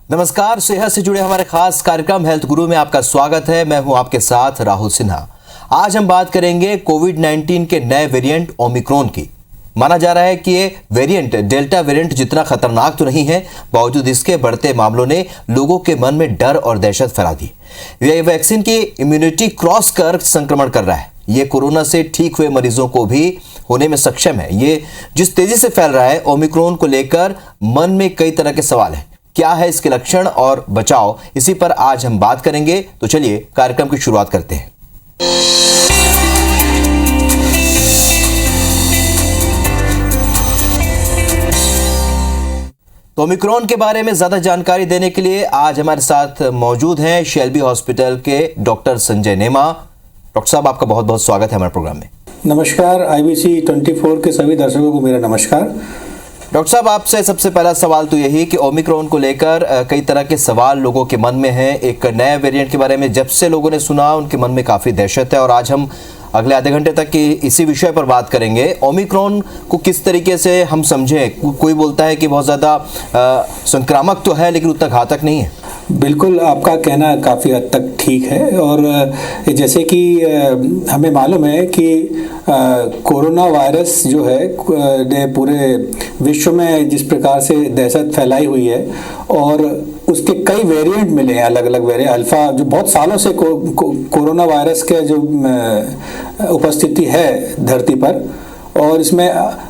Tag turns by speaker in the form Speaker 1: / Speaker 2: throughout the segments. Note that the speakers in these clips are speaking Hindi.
Speaker 1: नमस्कार, सेहत से जुड़े हमारे खास कार्यक्रम हेल्थ गुरु में आपका स्वागत है। मैं हूं आपके साथ राहुल सिन्हा। आज हम बात करेंगे कोविड-19 के नए वेरिएंट ओमिक्रॉन की। माना जा रहा है कि ये वेरिएंट डेल्टा वेरिएंट जितना खतरनाक तो नहीं है, बावजूद इसके बढ़ते मामलों ने लोगों के मन में डर और दहशत फैला दी। ये वैक्सीन की इम्यूनिटी क्रॉस कर संक्रमण कर रहा है। ये कोरोना से ठीक हुए मरीजों को भी होने में सक्षम है। ये जिस तेजी से फैल रहा है, ओमिक्रॉन को लेकर मन में कई तरह के सवाल हैं। क्या है इसके लक्षण और बचाव, इसी पर आज हम बात करेंगे। तो चलिए कार्यक्रम की शुरुआत करते हैं। तो ओमिक्रॉन के बारे में ज्यादा जानकारी देने के लिए आज हमारे साथ मौजूद हैं शेल्बी हॉस्पिटल के डॉक्टर संजय नेमा। डॉक्टर साहब, आपका बहुत बहुत स्वागत है हमारे प्रोग्राम में।
Speaker 2: नमस्कार, IBC 24 के सभी दर्शकों को मेरा नमस्कार।
Speaker 1: डॉक्टर साहब, आपसे सबसे पहला सवाल तो यही कि ओमिक्रॉन को लेकर कई तरह के सवाल लोगों के मन में हैं। एक नए वेरिएंट के बारे में जब से लोगों ने सुना, उनके मन में काफ़ी दहशत है और आज हम अगले आधे घंटे तक की इसी विषय पर बात करेंगे। ओमिक्रॉन को किस तरीके से हम समझें? कोई बोलता है कि बहुत ज़्यादा संक्रामक तो है लेकिन उतना घातक नहीं है।
Speaker 2: बिल्कुल, आपका कहना काफ़ी हद तक ठीक है। और जैसे कि हमें मालूम है कि कोरोना वायरस जो है ने पूरे विश्व में जिस प्रकार से दहशत फैलाई हुई है और उसके कई वेरिएंट मिले हैं, अलग अलग वेरिएंट। अल्फ़ा जो बहुत सालों से कोरोना वायरस के जो उपस्थिति है धरती पर, और इसमें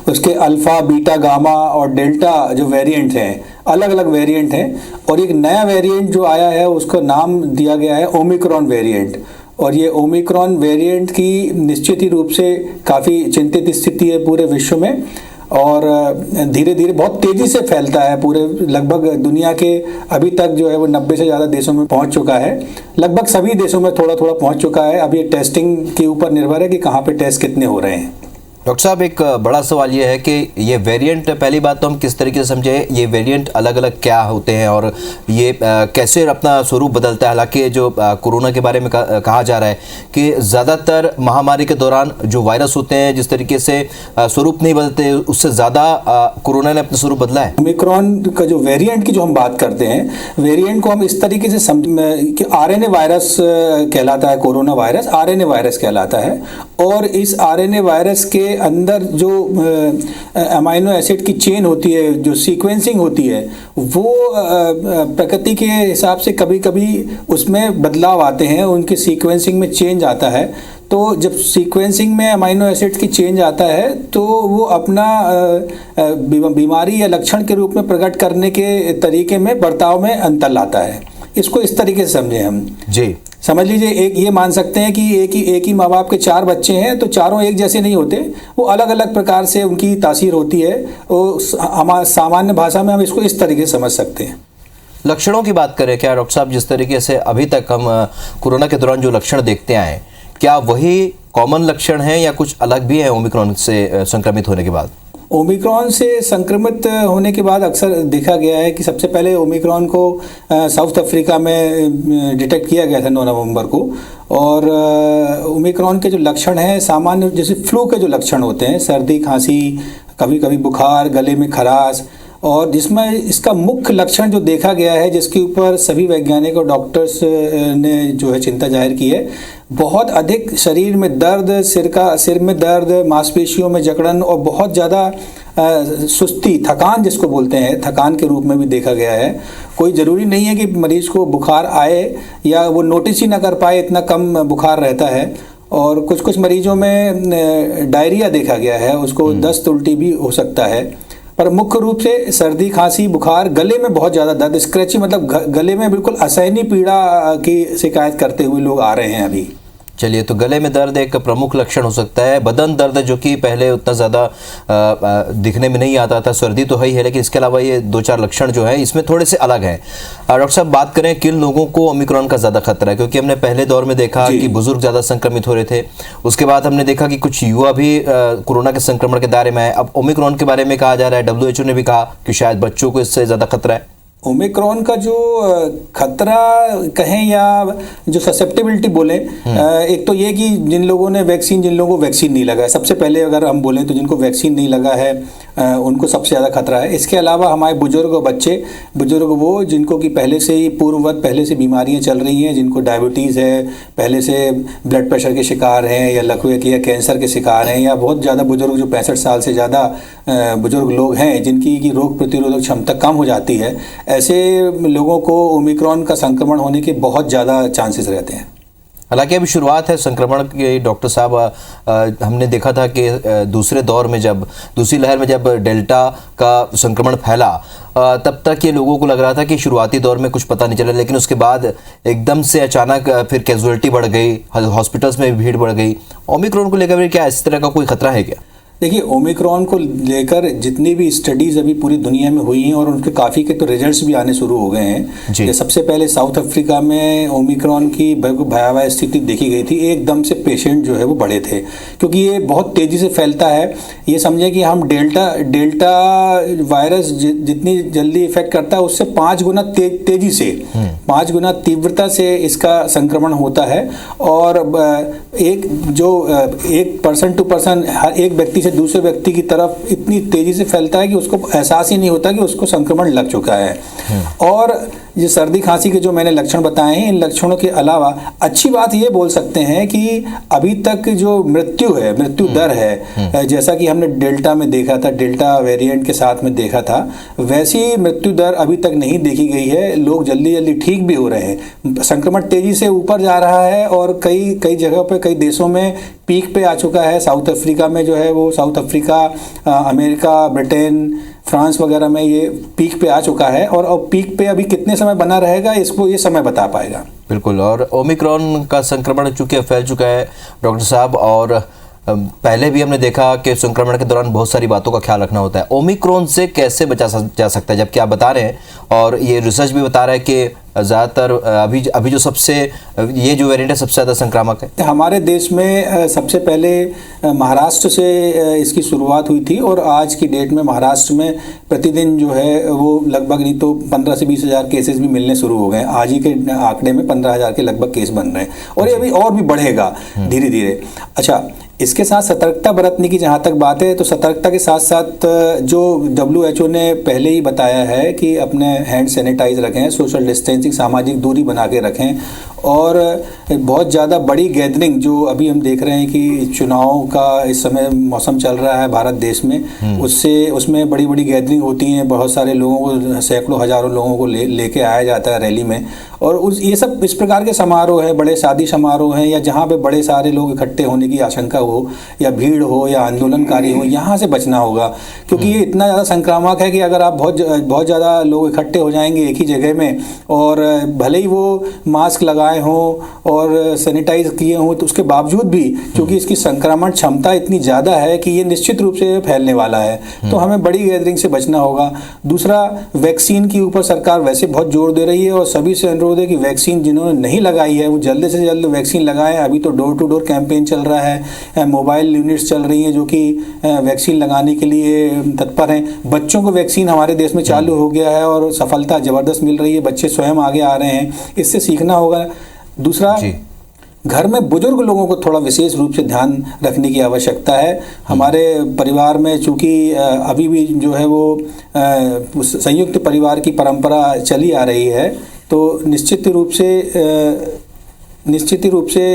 Speaker 2: उसके अल्फ़ा, बीटा, गामा और डेल्टा जो वेरिएंट हैं, अलग अलग वेरिएंट हैं। और एक नया वेरिएंट जो आया है उसका नाम दिया गया है ओमिक्रॉन वेरिएंट। और ये ओमिक्रॉन वेरिएंट की निश्चित ही रूप से काफ़ी चिंतित स्थिति है पूरे विश्व में और धीरे धीरे बहुत तेज़ी से फैलता है पूरे लगभग दुनिया के। अभी तक जो है वो 90 से ज़्यादा देशों में पहुंच चुका है। लगभग सभी देशों में थोड़ा थोड़ा पहुंच चुका है। अब ये टेस्टिंग के ऊपर निर्भर है कि कहाँ पे टेस्ट कितने हो रहे हैं।
Speaker 1: डॉक्टर साहब, एक बड़ा सवाल ये है कि ये वेरिएंट, पहली बात तो हम किस तरीके से समझे ये वेरिएंट अलग अलग क्या होते हैं और ये कैसे अपना स्वरूप बदलता है। हालांकि जो कोरोना के बारे में कहा जा रहा है कि ज़्यादातर महामारी के दौरान जो वायरस होते हैं जिस तरीके से स्वरूप नहीं बदलते, उससे ज़्यादा कोरोना ने अपना स्वरूप बदला है।
Speaker 2: ओमिक्रॉन का जो वेरिएंट की जो हम बात करते हैं, वेरिएंट को हम इस तरीके से कि RNA वायरस कहलाता है। कोरोना वायरस RNA वायरस कहलाता है और इस RNA वायरस के अंदर जो अमाइनो एसिड की चेन होती है, जो सीक्वेंसिंग होती है, वो प्रकृति के हिसाब से कभी कभी उसमें बदलाव आते हैं, उनकी सीक्वेंसिंग में चेंज आता है। तो जब सीक्वेंसिंग में अमाइनो एसिड की चेंज आता है तो वो अपना बीमारी या लक्षण के रूप में प्रकट करने के तरीके में, बर्ताव में अंतर लाता है। इसको इस तरीके से समझें हम जी। समझ लीजिए, एक ये मान सकते हैं कि एक ही माँ बाप के 4 बच्चे हैं तो चारों एक जैसे नहीं होते, वो अलग अलग प्रकार से उनकी तासीर होती है। वो सामान्य भाषा में हम इसको इस तरीके से समझ सकते हैं।
Speaker 1: लक्षणों की बात करें क्या डॉक्टर साहब, जिस तरीके से अभी तक हम कोरोना के दौरान जो लक्षण देखते आए, क्या वही कॉमन लक्षण हैं या कुछ अलग भी है ओमिक्रॉन से संक्रमित होने के बाद?
Speaker 2: ओमिक्रॉन से संक्रमित होने के बाद अक्सर देखा गया है कि सबसे पहले ओमिक्रॉन को साउथ अफ्रीका में डिटेक्ट किया गया था 9 नवंबर को। और ओमिक्रॉन के जो लक्षण हैं सामान्य जैसे फ्लू के जो लक्षण होते हैं, सर्दी, खांसी, कभी कभी बुखार, गले में खराश, और जिसमें इसका मुख्य लक्षण जो देखा गया है, जिसके ऊपर सभी वैज्ञानिक और डॉक्टर्स ने जो है चिंता जाहिर की है, बहुत अधिक शरीर में दर्द, सिर में दर्द, मांसपेशियों में जकड़न और बहुत ज़्यादा सुस्ती, थकान जिसको बोलते हैं, थकान के रूप में भी देखा गया है। कोई ज़रूरी नहीं है कि मरीज को बुखार आए या वो नोटिस ही ना कर पाए, इतना कम बुखार रहता है। और कुछ कुछ मरीजों में डायरिया देखा गया है, उसको दस्त, उल्टी भी हो सकता है। पर मुख्य रूप से सर्दी, खांसी, बुखार, गले में बहुत ज़्यादा दर्द, स्क्रैची, मतलब गले में बिल्कुल असहनीय पीड़ा की शिकायत करते हुए लोग आ रहे हैं अभी।
Speaker 1: चलिए, तो गले में दर्द एक प्रमुख लक्षण हो सकता है। बदन दर्द जो कि पहले उतना ज़्यादा दिखने में नहीं आता था, सर्दी तो है ही है, लेकिन इसके अलावा ये 2-4 लक्षण जो हैं इसमें थोड़े से अलग हैं। डॉक्टर साहब, बात करें किन लोगों को ओमिक्रॉन का ज़्यादा खतरा है, क्योंकि हमने पहले दौर में देखा कि बुजुर्ग ज़्यादा संक्रमित हो रहे थे, उसके बाद हमने देखा कि कुछ युवा भी कोरोना के संक्रमण के दायरे में आए। अब ओमिक्रॉन के बारे में कहा जा रहा है, WHO ने भी कहा कि शायद बच्चों को इससे ज़्यादा खतरा है।
Speaker 2: ओमिक्रॉन का जो खतरा कहें या जो ससेप्टेबिलिटी बोले, एक तो ये कि जिन लोगों को वैक्सीन नहीं लगा है, सबसे पहले अगर हम बोलें तो जिनको वैक्सीन नहीं लगा है उनको सबसे ज़्यादा खतरा है। इसके अलावा हमारे बुजुर्ग और बच्चे, बुजुर्ग वो जिनको कि पहले से ही पूर्ववत पहले से बीमारियां चल रही हैं, जिनको डायबिटीज़ है, पहले से ब्लड प्रेशर के शिकार हैं या लकवे के या कैंसर के शिकार हैं, या बहुत ज़्यादा बुजुर्ग जो 65 साल से ज़्यादा बुजुर्ग लोग हैं जिनकी की रोग प्रतिरोधक क्षमता कम हो जाती है, ऐसे लोगों को ओमिक्रॉन का संक्रमण होने के बहुत ज़्यादा चांसेस रहते हैं।
Speaker 1: हालांकि अभी शुरुआत है संक्रमण की डॉक्टर साहब। हमने देखा था कि दूसरे दौर में जब दूसरी लहर में जब डेल्टा का संक्रमण फैला तब तक ये लोगों को लग रहा था कि शुरुआती दौर में कुछ पता नहीं चला, लेकिन उसके बाद एकदम से अचानक फिर कैजुअलिटी बढ़ गई, हॉस्पिटल्स में भीड़ बढ़ गई। ओमिक्रॉन को लेकर क्या इस तरह का कोई खतरा है क्या?
Speaker 2: देखिए, ओमिक्रॉन को लेकर जितनी भी स्टडीज़ अभी पूरी दुनिया में हुई हैं और उनके काफ़ी के तो रिजल्ट्स भी आने शुरू हो गए हैं। सबसे पहले साउथ अफ्रीका में ओमिक्रॉन की भयावह स्थिति देखी गई थी। एकदम से पेशेंट जो है वो बढ़े थे, क्योंकि ये बहुत तेज़ी से फैलता है। ये समझे कि हम डेल्टा वायरस जितनी जल्दी इफेक्ट करता है उससे 5 गुना तेज़ी से, 5 गुना तीव्रता से इसका संक्रमण होता है। और एक पर्सन टू पर्सन, एक व्यक्ति से दूसरे व्यक्ति की तरफ इतनी तेजी से फैलता है कि उसको एहसास ही नहीं होता कि उसको संक्रमण लग चुका है। और ये सर्दी खांसी के जो मैंने लक्षण बताए हैं, इन लक्षणों के अलावा अच्छी बात ये बोल सकते हैं कि अभी तक जो मृत्यु दर है, जैसा कि हमने डेल्टा में देखा था, डेल्टा वेरिएंट के साथ में देखा था, वैसी मृत्यु दर अभी तक नहीं देखी गई है। लोग जल्दी जल्दी ठीक भी हो रहे हैं, संक्रमण तेजी से ऊपर जा रहा है और कई जगह पे, कई देशों में पीक पे आ चुका है। साउथ अफ्रीका में जो है वो, south Africa, America, Britain, France वगैरह में ये पीक पे आ चुका है। और पीक पे अभी कितने समय बना रहेगा इसको ये समय बता पाएगा।
Speaker 1: बिल्कुल। और ओमिक्रॉन का संक्रमण चूंकि फैल चुका है डॉक्टर साहब, और पहले भी हमने देखा कि संक्रमण के दौरान बहुत सारी बातों का ख्याल रखना होता है। ओमिक्रॉन से कैसे बचा जा सकता है, जबकि आप बता रहे हैं और ये रिसर्च भी बता रहा है कि ज़्यादातर अभी जो ये जो वेरिएंट है सबसे ज़्यादा संक्रामक है।
Speaker 2: हमारे देश में सबसे पहले महाराष्ट्र से इसकी शुरुआत हुई थी और आज की डेट में महाराष्ट्र में प्रतिदिन जो है वो लगभग नहीं तो 15 से 20 हज़ार केसेस भी मिलने शुरू हो गए। आज ही के आंकड़े में 15 हज़ार के लगभग केस बन रहे हैं और ये अभी और भी बढ़ेगा धीरे धीरे। अच्छा, इसके साथ सतर्कता बरतने की जहाँ तक बात है, तो सतर्कता के साथ साथ जो WHO ने पहले ही बताया है कि अपने हैंड सैनिटाइज रखें, सोशल डिस्टेंसिंग, सामाजिक दूरी बना के रखें। और बहुत ज़्यादा बड़ी गैदरिंग जो अभी हम देख रहे हैं कि चुनाव का इस समय मौसम चल रहा है भारत देश में, उसमें बड़ी बड़ी गैदरिंग होती हैं, बहुत सारे लोगों को, सैकड़ों हज़ारों लोगों को लेके आया जाता है रैली में। और ये सब इस प्रकार के समारोह हैं, बड़े शादी समारोह हैं, या जहाँ पे बड़े सारे लोग इकट्ठे होने की आशंका हो या भीड़ हो या आंदोलनकारी हो, यहाँ से बचना होगा। क्योंकि ये इतना ज़्यादा संक्रामक है कि अगर आप बहुत ज़्यादा लोग इकट्ठे हो जाएंगे एक ही जगह में, और भले ही वो मास्क लगाए हों और सैनिटाइज किए हों, तो उसके बावजूद भी क्योंकि इसकी संक्रमण क्षमता इतनी ज़्यादा है कि ये निश्चित रूप से फैलने वाला है, तो हमें बड़ी गैदरिंग से बचना होगा। दूसरा, वैक्सीन के ऊपर सरकार वैसे बहुत जोर दे रही है और सभी से अनुरोध है कि वैक्सीन जिन्होंने नहीं लगाई है वो जल्द से जल्द वैक्सीन लगाएं। अभी तो डोर टू डोर कैंपेन चल रहा है, मोबाइल यूनिट्स चल रही हैं जो कि वैक्सीन लगाने के लिए तत्पर हैं। बच्चों को वैक्सीन हमारे देश में चालू हो गया है और सफलता ज़बरदस्त मिल रही है, बच्चे स्वयं आगे आ रहे हैं, इससे सीखना होगा। दूसरा, घर में बुजुर्ग लोगों को थोड़ा विशेष रूप से ध्यान रखने की आवश्यकता है। हमारे परिवार में चूँकि अभी भी जो है वो संयुक्त परिवार की परंपरा चली आ रही है, तो निश्चित रूप से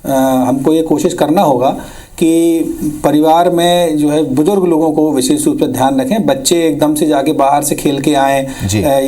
Speaker 2: हमको ये कोशिश करना होगा कि परिवार में जो है बुजुर्ग लोगों को विशेष रूप से ध्यान रखें। बच्चे एकदम से जाके बाहर से खेल के आएँ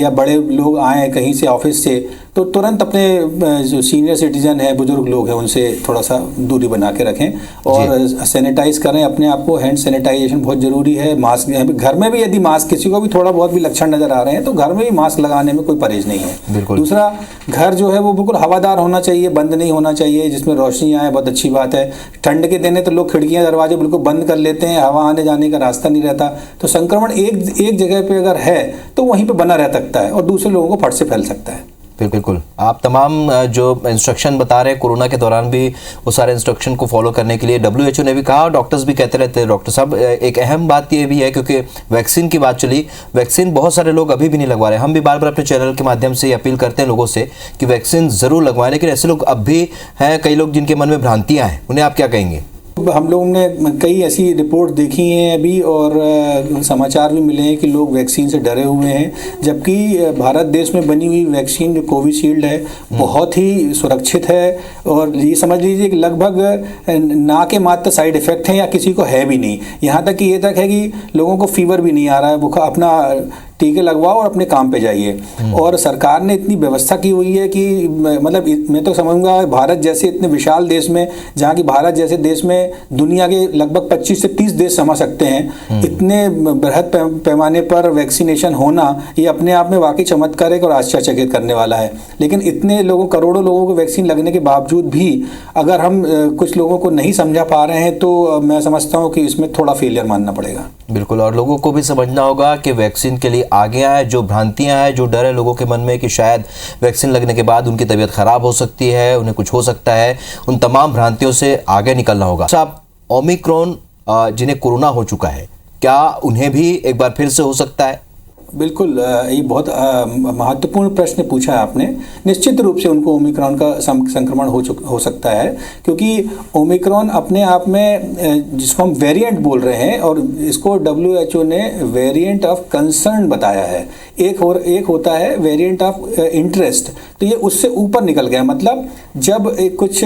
Speaker 2: या बड़े लोग आएँ कहीं से ऑफिस से, तो तुरंत अपने जो सीनियर सिटीजन है, बुजुर्ग लोग हैं, उनसे थोड़ा सा दूरी बना के रखें और सैनिटाइज करें अपने आप को। हैंड सैनिटाइजेशन बहुत ज़रूरी है। मास्क, घर में भी यदि मास्क, किसी को भी थोड़ा बहुत भी लक्षण नज़र आ रहे हैं तो घर में भी मास्क लगाने में कोई परहेज नहीं है। दूसरा, घर जो है वो बिल्कुल हवादार होना चाहिए, बंद नहीं होना चाहिए, जिसमें रोशनी आए, बहुत अच्छी बात है। ठंड के दिन है तो लोग खिड़कियाँ दरवाजे बिल्कुल बंद कर लेते हैं, हवा आने जाने का रास्ता नहीं रहता, तो संक्रमण एक जगह पे अगर है तो वहीं पे बना रह सकता है और दूसरे लोगों को फट से फैल सकता है।
Speaker 1: बिल्कुल। आप तमाम जो इंस्ट्रक्शन बता रहे हैं कोरोना के दौरान भी वो सारे इंस्ट्रक्शन को फॉलो करने के लिए WHO ने भी कहा, डॉक्टर्स भी कहते रहते हैं। डॉक्टर साहब, एक अहम बात ये भी है, क्योंकि वैक्सीन की बात चली, वैक्सीन बहुत सारे लोग अभी भी नहीं लगवा रहे। हम भी बार बार अपने चैनल के माध्यम से अपील करते हैं लोगों से कि वैक्सीन ज़रूर लगवाएं, लेकिन ऐसे लोग अब भी हैं, कई लोग जिनके मन में भ्रांतियाँ हैं, उन्हें आप क्या कहेंगे?
Speaker 2: हम लोगों ने कई ऐसी रिपोर्ट देखी हैं अभी, और समाचार भी मिले हैं कि लोग वैक्सीन से डरे हुए हैं, जबकि भारत देश में बनी हुई वैक्सीन जो कोविशील्ड है बहुत ही सुरक्षित है, और ये समझ लीजिए कि लगभग ना के मात्र साइड इफ़ेक्ट हैं या किसी को है भी नहीं। यहाँ तक कि ये तक है कि लोगों को फीवर भी नहीं आ रहा है, बुखार, अपना टीके लगवाओ और अपने काम पे जाइए। और सरकार ने इतनी व्यवस्था की हुई है कि मतलब मैं तो समझूंगा भारत जैसे इतने विशाल देश में, जहाँ की भारत जैसे देश में दुनिया के लगभग 25 से 30 देश समा सकते हैं, इतने बृहद पैमाने पर वैक्सीनेशन होना ये अपने आप में वाकई चमत्कार और आश्चर्यचकित करने वाला है। लेकिन इतने लोगों, करोड़ों लोगों को वैक्सीन लगने के बावजूद भी अगर हम कुछ लोगों को नहीं समझा पा रहे हैं तो मैं समझता हूँ कि इसमें थोड़ा फेलियर मानना पड़ेगा।
Speaker 1: बिल्कुल, और लोगों को भी समझना होगा कि वैक्सीन के लिए आगे आए। जो भ्रांतियां हैं, जो डर है लोगों के मन में कि शायद वैक्सीन लगने के बाद उनकी तबीयत खराब हो सकती है, उन्हें कुछ हो सकता है, उन तमाम भ्रांतियों से आगे निकलना होगा। साहब, ओमिक्रॉन जिन्हें कोरोना हो चुका है, क्या उन्हें भी एक बार फिर से हो सकता है?
Speaker 2: बिल्कुल, ये बहुत महत्वपूर्ण प्रश्न पूछा है आपने। निश्चित रूप से उनको ओमिक्रॉन का संक्रमण हो सकता है, क्योंकि ओमिक्रॉन अपने आप में जिसको हम वेरिएंट बोल रहे हैं, और इसको WHO ने वेरिएंट ऑफ कंसर्न बताया है। एक होता है वेरिएंट ऑफ इंटरेस्ट, तो ये उससे ऊपर निकल गया। मतलब जब कुछ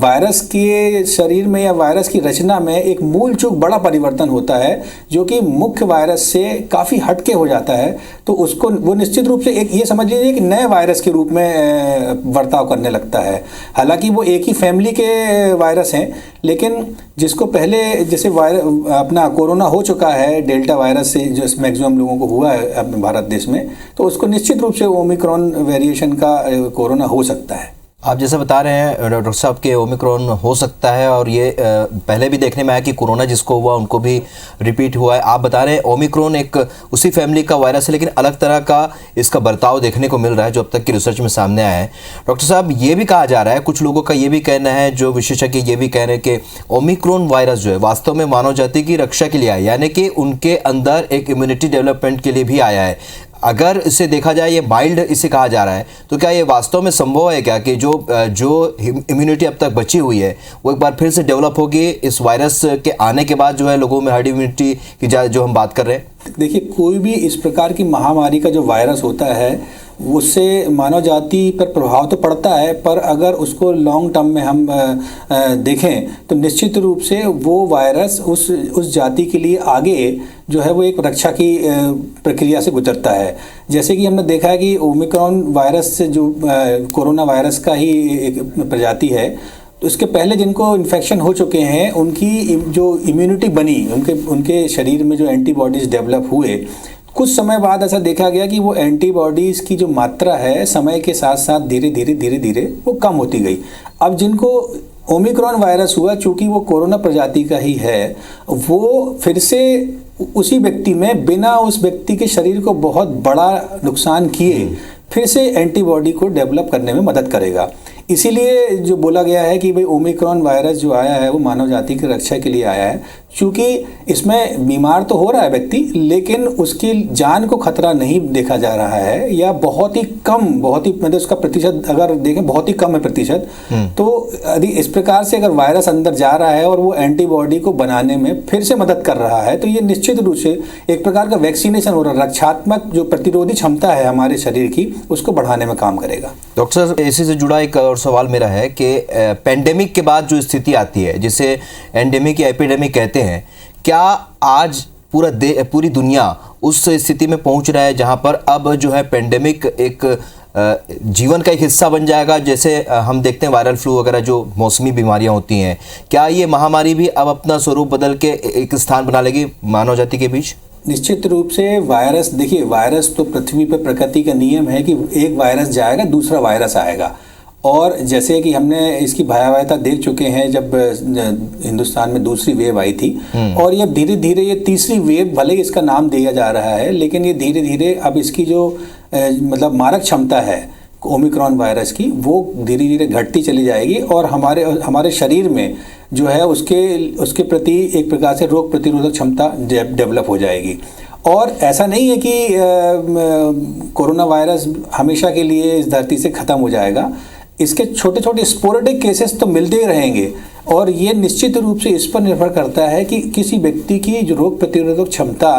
Speaker 2: वायरस के शरीर में या वायरस की रचना में एक मूल चूक बड़ा परिवर्तन होता है जो कि मुख्य वायरस से काफ़ी हटके हो जाता है, तो उसको वो निश्चित रूप से एक ये समझ लीजिए कि नए वायरस के रूप में बर्ताव करने लगता है। हालांकि वो एक ही फैमिली के वायरस हैं, लेकिन जिसको पहले जैसे अपना कोरोना हो चुका है डेल्टा वायरस से, जो मैक्सिमम लोगों को हुआ है अपने भारत देश में, तो उसको निश्चित रूप से ओमिक्रॉन वेरिएशन का कोरोना हो सकता है।
Speaker 1: आप जैसे बता रहे हैं डॉक्टर साहब के ओमिक्रॉन हो सकता है, और ये पहले भी देखने में आया कि कोरोना जिसको हुआ उनको भी रिपीट हुआ है। आप बता रहे हैं ओमिक्रॉन एक उसी फैमिली का वायरस है, लेकिन अलग तरह का इसका बर्ताव देखने को मिल रहा है जो अब तक की रिसर्च में सामने आया है। डॉक्टर साहब, ये भी कहा जा रहा है, कुछ लोगों का ये भी कहना है, जो विशेषज्ञ ये भी कह रहे हैं कि ओमिक्रॉन वायरस जो है वास्तव में मानव जाति की रक्षा के लिए आया है, यानी कि उनके अंदर एक इम्यूनिटी डेवलपमेंट के लिए भी आया है। अगर इसे देखा जाए, ये माइल्ड इसे कहा जा रहा है, तो क्या ये वास्तव में संभव है क्या कि जो इम्यूनिटी अब तक बची हुई है वो एक बार फिर से डेवलप होगी इस वायरस के आने के बाद, जो है लोगों में हर्ड इम्यूनिटी की जो हम बात कर रहे हैं?
Speaker 2: देखिए, कोई भी इस प्रकार की महामारी का जो वायरस होता है उससे मानव जाति पर प्रभाव तो पड़ता है, पर अगर उसको लॉन्ग टर्म में हम देखें तो निश्चित रूप से वो वायरस उस जाति के लिए आगे जो है वो एक रक्षा की प्रक्रिया से गुजरता है। जैसे कि हमने देखा है कि ओमिक्रॉन वायरस से जो कोरोना वायरस का ही एक प्रजाति है, तो इसके पहले जिनको इन्फेक्शन हो चुके हैं उनकी जो इम्यूनिटी बनी, उनके शरीर में जो एंटीबॉडीज़ डेवलप हुए, कुछ समय बाद ऐसा देखा गया कि वो एंटीबॉडीज़ की जो मात्रा है समय के साथ साथ धीरे धीरे वो कम होती गई। अब जिनको ओमिक्रॉन वायरस हुआ, चूंकि वो कोरोना प्रजाति का ही है, वो फिर से उसी व्यक्ति में बिना उस व्यक्ति के शरीर को बहुत बड़ा नुकसान किए फिर से एंटीबॉडी को डेवलप करने में मदद करेगा। इसीलिए जो बोला गया है कि भाई ओमिक्रॉन वायरस जो आया है वो मानव जाति की रक्षा के लिए आया है, क्योंकि इसमें बीमार तो हो रहा है व्यक्ति, लेकिन उसकी जान को खतरा नहीं देखा जा रहा है, या बहुत ही मतलब उसका प्रतिशत अगर देखें बहुत ही कम है प्रतिशत। तो यदि इस प्रकार से अगर वायरस अंदर जा रहा है और वो एंटीबॉडी को बनाने में फिर से मदद कर रहा है, तो ये निश्चित रूप से एक प्रकार का वैक्सीनेशन हो रहा है, रक्षात्मक जो प्रतिरोधी क्षमता है हमारे शरीर की उसको बढ़ाने में काम करेगा।
Speaker 1: डॉक्टर साहब, इसी से जुड़ा एक और सवाल मेरा है कि पेंडेमिक के बाद जो स्थिति आती है, जिसे एंडेमिक या एपिडेमिक कहते हैं, क्या आज पूरी दुनिया उस स्थिति में पहुंच रहा है जहां पर अब जो है पेंडेमिक एक जीवन का एक हिस्सा बन जाएगा? जैसे हम देखते हैं वायरल फ्लू वगैरह जो मौसमी बीमारियां होती हैं, क्या ये महामारी भी अब अपना स्वरूप बदल के एक स्थान बना लेगी मानव जाति के बीच?
Speaker 2: निश्चित रूप से वायरस, देखिए वायरस तो पृथ्वी पर प्रकृति का नियम है कि एक वायरस जाएगा दूसरा वायरस आएगा, और जैसे कि हमने इसकी भयावहता देख चुके हैं जब हिंदुस्तान में दूसरी वेव आई थी, और ये धीरे धीरे ये तीसरी वेव, भले ही इसका नाम दिया जा रहा है, लेकिन ये धीरे धीरे अब इसकी जो मतलब मारक क्षमता है ओमिक्रॉन वायरस की, वो धीरे धीरे घटती चली जाएगी और हमारे शरीर में जो है उसके प्रति एक प्रकार से रोग प्रतिरोधक क्षमता डेवलप हो जाएगी। और ऐसा नहीं है कि कोरोना वायरस हमेशा के लिए इस धरती से ख़त्म हो जाएगा। इसके छोटे छोटे स्पोरेडिक केसेस तो मिलते ही रहेंगे और ये निश्चित रूप से इस पर निर्भर करता है कि किसी व्यक्ति की जो रोग प्रतिरोधक क्षमता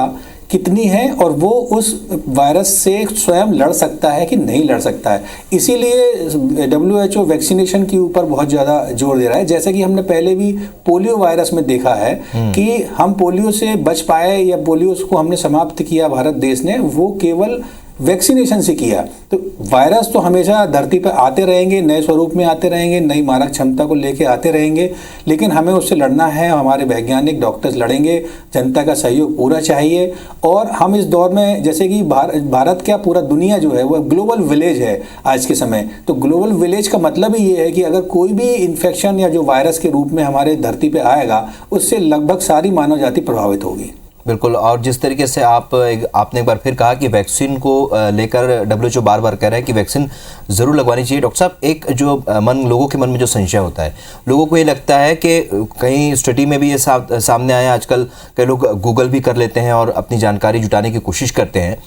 Speaker 2: कितनी है और वो उस वायरस से स्वयं लड़ सकता है कि नहीं लड़ सकता है। इसीलिए WHO वैक्सीनेशन के ऊपर बहुत ज़्यादा जोर दे रहा है। जैसे कि हमने पहले भी पोलियो वायरस में देखा है कि हम पोलियो से बच पाए या पोलियो को हमने समाप्त किया भारत देश ने, वो केवल वैक्सीनेशन से किया। तो वायरस तो हमेशा धरती पर आते रहेंगे, नए स्वरूप में आते रहेंगे, नई मारक क्षमता को लेके आते रहेंगे, लेकिन हमें उससे लड़ना है। हमारे वैज्ञानिक डॉक्टर्स लड़ेंगे, जनता का सहयोग पूरा चाहिए। और हम इस दौर में, जैसे कि भारत क्या पूरा दुनिया जो है वो ग्लोबल विलेज है आज के समय। तो ग्लोबल विलेज का मतलब ही ये है कि अगर कोई भी इन्फेक्शन या जो वायरस के रूप में हमारे धरती पर आएगा, उससे लगभग सारी मानव जाति प्रभावित होगी।
Speaker 1: बिल्कुल। और जिस तरीके से आपने एक बार फिर कहा कि वैक्सीन को लेकर WHO बार बार कह रहा है कि वैक्सीन ज़रूर लगवानी चाहिए। डॉक्टर साहब, एक जो लोगों के मन में जो संशय होता है, लोगों को ये लगता है कि कहीं स्टडी में भी ये सामने आया, आजकल कई लोग गूगल भी कर लेते हैं और अपनी जानकारी जुटाने की कोशिश करते हैं।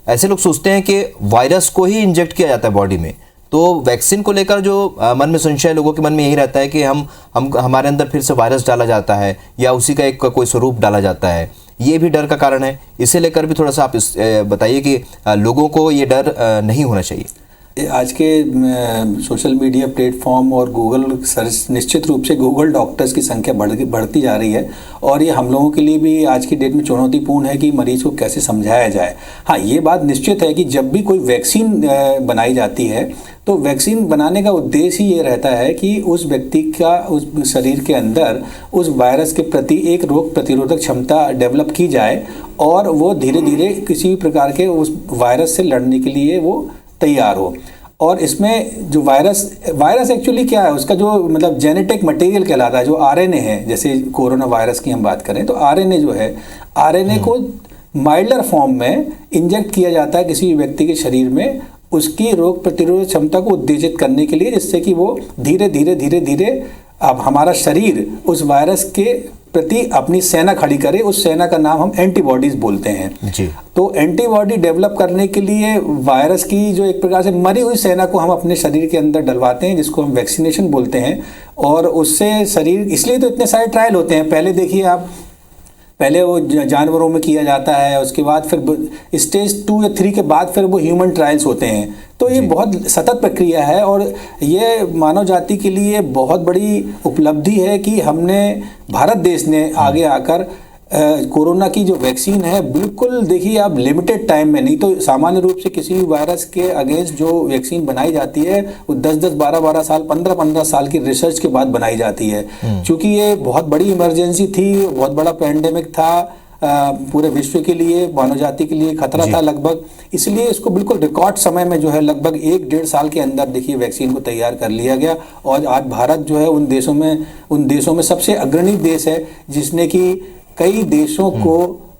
Speaker 1: ऐसे लोग सोचते हैं कि वायरस को ही इंजेक्ट किया जाता है बॉडी में, तो वैक्सीन को लेकर जो मन में संशय, लोगों के मन में यही रहता है कि हमारे अंदर फिर से वायरस डाला जाता है या उसी का एक कोई स्वरूप डाला जाता है। ये भी डर का कारण है। इसे लेकर भी थोड़ा सा आप बताइए कि लोगों को ये डर नहीं होना चाहिए।
Speaker 2: आज के सोशल मीडिया प्लेटफॉर्म और गूगल सर्च, निश्चित रूप से गूगल डॉक्टर्स की संख्या बढ़ती जा रही है और ये हम लोगों के लिए भी आज की डेट में चुनौतीपूर्ण है कि मरीज को कैसे समझाया जाए। हाँ, ये बात निश्चित है कि जब भी कोई वैक्सीन बनाई जाती है तो वैक्सीन बनाने का उद्देश्य ही ये रहता है कि उस व्यक्ति का उस शरीर के अंदर उस वायरस के प्रति एक रोग प्रतिरोधक क्षमता डेवलप की जाए और वो धीरे धीरे किसी भी प्रकार के उस वायरस से लड़ने के लिए वो तैयार हो। और इसमें जो वायरस एक्चुअली क्या है, उसका जो मतलब जेनेटिक मटेरियल कहलाता है, जो RNA है। जैसे कोरोना वायरस की हम बात करें तो RNA जो है, RNA को माइल्डर फॉर्म में इंजेक्ट किया जाता है किसी व्यक्ति के शरीर में, उसकी रोग प्रतिरोधक क्षमता को उत्तेजित करने के लिए, जिससे कि वो धीरे धीरे अब हमारा शरीर उस वायरस के प्रति अपनी सेना खड़ी करे। उस सेना का नाम हम एंटीबॉडीज बोलते हैं
Speaker 1: जी।
Speaker 2: तो एंटीबॉडी डेवलप करने के लिए वायरस की जो एक प्रकार से मरी हुई सेना को हम अपने शरीर के अंदर डलवाते हैं, जिसको हम वैक्सीनेशन बोलते हैं। और उससे शरीर, इसलिए तो इतने सारे ट्रायल होते हैं। पहले देखिए आप, पहले वो जानवरों में किया जाता है, उसके बाद फिर स्टेज 2 या 3 के बाद फिर वो ह्यूमन ट्रायल्स होते हैं। तो ये बहुत सतत प्रक्रिया है और ये मानव जाति के लिए बहुत बड़ी उपलब्धि है कि हमने, भारत देश ने आगे आकर कोरोना की जो वैक्सीन है, बिल्कुल देखिए आप लिमिटेड टाइम में, नहीं तो सामान्य रूप से किसी भी वायरस के अगेंस्ट जो वैक्सीन बनाई जाती है वो 10-10, 12-12 साल, 15-15 साल की रिसर्च के बाद बनाई जाती है। क्योंकि ये बहुत बड़ी इमरजेंसी थी, बहुत बड़ा पैंडेमिक था, पूरे विश्व के लिए, मानव जाति के लिए खतरा था लगभग। इसलिए इसको बिल्कुल रिकॉर्ड समय में जो है लगभग 1-1.5 साल के अंदर देखिए वैक्सीन को तैयार कर लिया गया। और आज भारत जो है उन देशों में सबसे अग्रणी देश है जिसने कि कई देशों को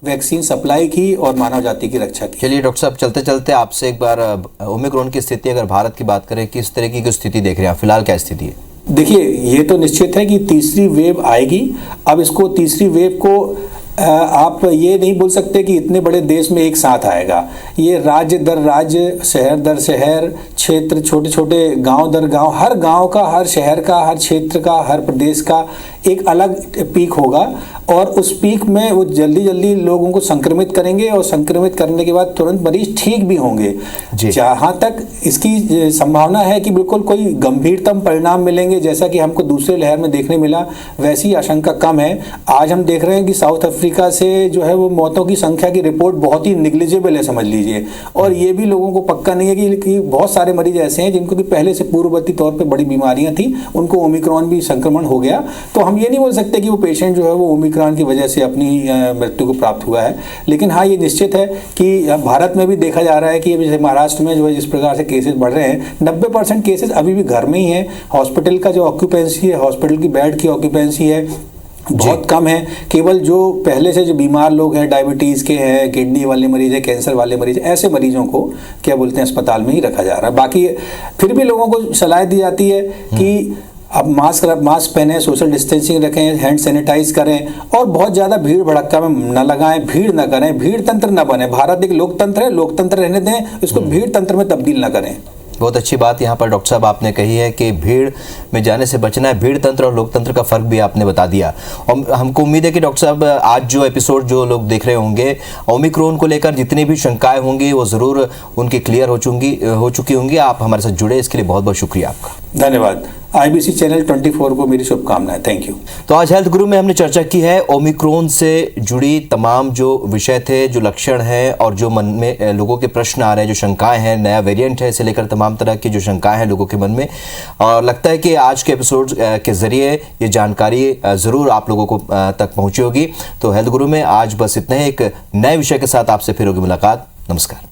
Speaker 2: वैक्सीन सप्लाई की और मानव जाति की रक्षा की।
Speaker 1: चलिए डॉक्टर साहब, चलते चलते आपसे एक बार ओमिक्रॉन की स्थिति, अगर भारत की बात करें, किस तरह की स्थिति देख रहे हैं आप? फिलहाल क्या स्थिति है?
Speaker 2: देखिए, ये तो निश्चित है कि तीसरी वेव आएगी। अब इसको तीसरी वेव को आप ये नहीं बोल सकते कि इतने बड़े देश में एक साथ आएगा। ये राज्य दर राज्य, शहर दर शहर, क्षेत्र, छोटे छोटे गांव दर गांव, हर गांव का, हर शहर का, हर क्षेत्र का, हर प्रदेश का एक अलग पीक होगा और उस पीक में वो जल्दी जल्दी लोगों को संक्रमित करेंगे और संक्रमित करने के बाद तुरंत मरीज ठीक भी होंगे। जहाँ तक इसकी संभावना है कि बिल्कुल कोई गंभीरतम परिणाम मिलेंगे जैसा कि हमको दूसरे लहर में देखने मिला, वैसी आशंका कम है। आज हम देख रहे हैं कि साउथ अफ्रीका से जो है वो मौतों की संख्या की रिपोर्ट बहुत ही निग्लिजिबल है, समझ लीजिए। और ये भी लोगों को पक्का नहीं है कि बहुत सारे मरीज ऐसे हैं जिनको कि पहले से पूर्ववर्ती तौर पे बड़ी बीमारियां थी, उनको ओमिक्रॉन भी संक्रमण हो गया। तो हम ये नहीं बोल सकते कि वो पेशेंट जो है वो ओमिक्रॉन की वजह से अपनी मृत्यु को प्राप्त हुआ है। लेकिन हाँ, ये निश्चित है कि भारत में भी देखा जा रहा है कि जैसे महाराष्ट्र में जो है जिस प्रकार से केसेस बढ़ रहे हैं, 90% केसेस अभी भी घर में ही हैं। हॉस्पिटल का जो ऑक्यूपेंसी है, हॉस्पिटल की बेड की ऑक्यूपेंसी है, बहुत कम है। केवल जो पहले से जो बीमार लोग हैं, डायबिटीज़ के हैं, किडनी वाले मरीज हैं, कैंसर वाले मरीज हैं, ऐसे मरीजों को क्या बोलते हैं अस्पताल में ही रखा जा रहा है। बाकी फिर भी लोगों को सलाह दी जाती है कि अब मास्क पहने, सोशल डिस्टेंसिंग रखें, हैंड सैनिटाइज करें और बहुत ज़्यादा भीड़ भड़क्का में न लगाएं, भीड़ न करें, भीड़ तंत्र न बने। भारत एक लोकतंत्र है, लोकतंत्र रहने दें, इसको भीड़ तंत्र में तब्दील न करें।
Speaker 1: बहुत अच्छी बात यहाँ पर डॉक्टर साहब आपने कही है कि भीड़ में जाने से बचना है। भीड़ तंत्र और लोकतंत्र का फर्क भी आपने बता दिया। और हमको उम्मीद है कि डॉक्टर साहब आज जो एपिसोड जो लोग देख रहे होंगे, ओमिक्रॉन को लेकर जितनी भी शंकाएं होंगी वो ज़रूर उनकी क्लियर हो चुकी होंगी। आप हमारे साथ जुड़े, इसके लिए बहुत बहुत शुक्रिया आपका।
Speaker 2: धन्यवाद। IBC चैनल 24 को मेरी शुभकामनाएं। Thank you.
Speaker 1: तो आज हेल्थ गुरु में हमने चर्चा की है ओमिक्रॉन से जुड़ी तमाम जो विषय थे, जो लक्षण हैं और जो मन में लोगों के प्रश्न आ रहे हैं, जो शंकाएं हैं, नया वेरिएंट है, इसे लेकर तमाम तरह की जो शंकाएं हैं लोगों के मन में। और लगता है कि आज के एपिसोड के जरिए ये जानकारी ज़रूर आप लोगों को तक पहुंची होगी। तो हेल्थ गुरु में आज बस इतना ही। एक नए विषय के साथ आपसे फिर होगी मुलाकात। नमस्कार।